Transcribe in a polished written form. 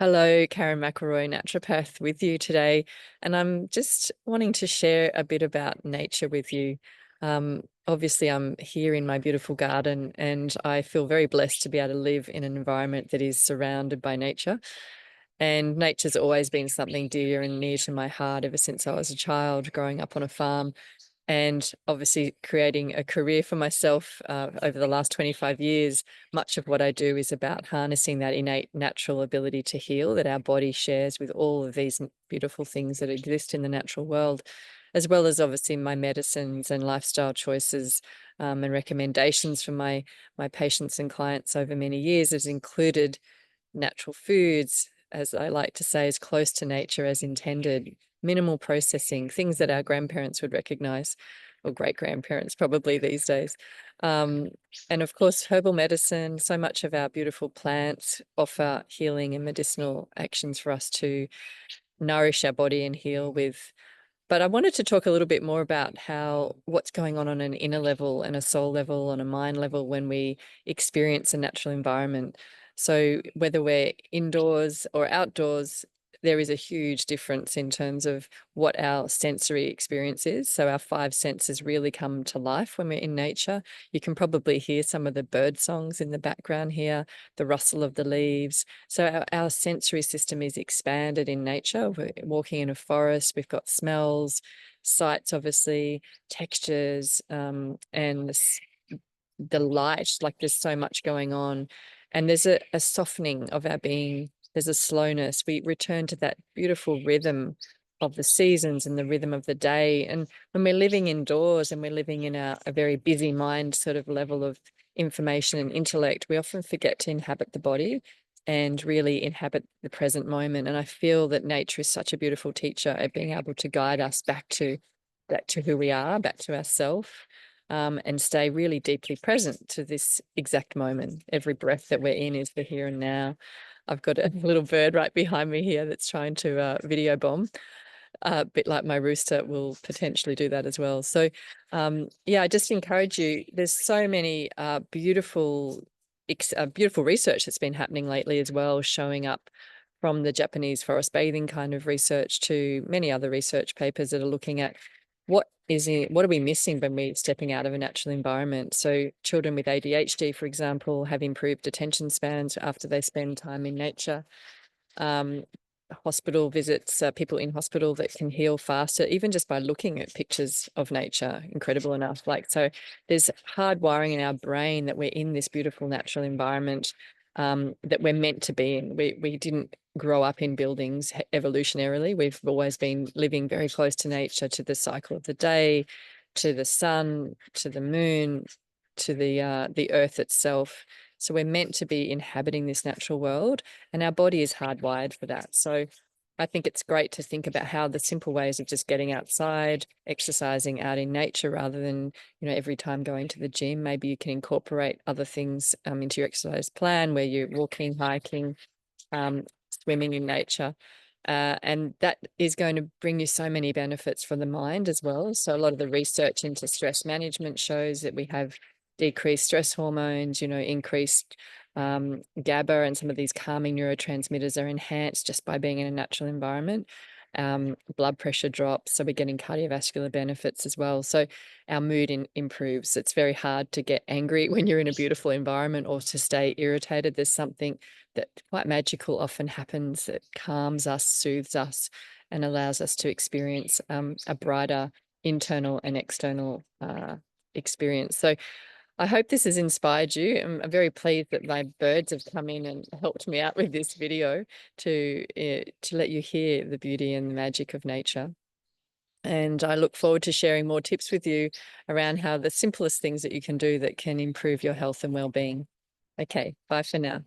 Hello, Karen McElroy, naturopath with you today. And I'm just wanting to share a bit about nature with you. Obviously, I'm here in my beautiful garden, and I feel very blessed to be able to live in an environment that is surrounded by nature. And nature's always been something dear and near to my heart ever since I was a child, growing up on a farm and obviously creating a career for myself over the last 25 years. Much of what I do is about harnessing that innate natural ability to heal that our body shares with all of these beautiful things that exist in the natural world, as well as obviously my medicines and lifestyle choices, and recommendations from my patients and clients over many years has included natural foods, as I like to say, as close to nature as intended, minimal processing, things that our grandparents would recognize, or great grandparents probably these days. Um, and of course, herbal medicine, so much of our beautiful plants offer healing and medicinal actions for us to nourish our body and heal with. But I wanted to talk a little bit more about what's going on an inner level and a soul level and a mind level when we experience a natural environment. So whether we're indoors or outdoors, there is a huge difference in terms of what our sensory experience is. So our five senses really come to life when we're in nature. You can probably hear some of the bird songs in the background here, the rustle of the leaves. So our sensory system is expanded in nature. We're walking in a forest, we've got smells, sights, obviously, textures, and the light. Like there's so much going on. And there's a softening of our being. There's a slowness. We return to that beautiful rhythm of the seasons and the rhythm of the day. And when we're living indoors and we're living in a very busy mind sort of level of information and intellect, we often forget to inhabit the body and really inhabit the present moment. And I feel that nature is such a beautiful teacher at being able to guide us back to who we are, back to ourselves, and stay really deeply present to this exact moment. Every breath that we're in is the here and now. I've got a little bird right behind me here that's trying to video bomb. A bit like my rooster will potentially do that as well. So, yeah, I just encourage you. There's so many beautiful research that's been happening lately as well, showing up from the Japanese forest bathing kind of research to many other research papers that are looking at what are we missing when we're stepping out of a natural environment. So children with ADHD, for example, have improved attention spans after they spend time in nature. Um, Hospital visits, people in hospital that can heal faster, even just by looking at pictures of nature, incredible enough. Like, so there's hardwiring in our brain that we're in this beautiful natural environment, that we're meant to be in. We didn't grow up in buildings evolutionarily. We've always been living very close to nature, to the cycle of the day, to the sun, to the moon, to the earth itself. So we're meant to be inhabiting this natural world, and our body is hardwired for that. So I think it's great to think about how the simple ways of just getting outside, exercising out in nature rather than, every time going to the gym, maybe you can incorporate other things into your exercise plan where you're walking, hiking, swimming in nature. And that is going to bring you so many benefits for the mind as well. So a lot of the research into stress management shows that we have decreased stress hormones, increased GABA, and some of these calming neurotransmitters are enhanced just by being in a natural environment. Blood pressure drops, so we're getting cardiovascular benefits as well. So our mood improves. It's very hard to get angry when you're in a beautiful environment or to stay irritated. There's something that quite magical often happens that calms us, soothes us, and allows us to experience a brighter internal and external experience. So I hope this has inspired you. I'm very pleased that my birds have come in and helped me out with this video to let you hear the beauty and the magic of nature. And I look forward to sharing more tips with you around how the simplest things that you can do that can improve your health and well-being. Okay, bye for now.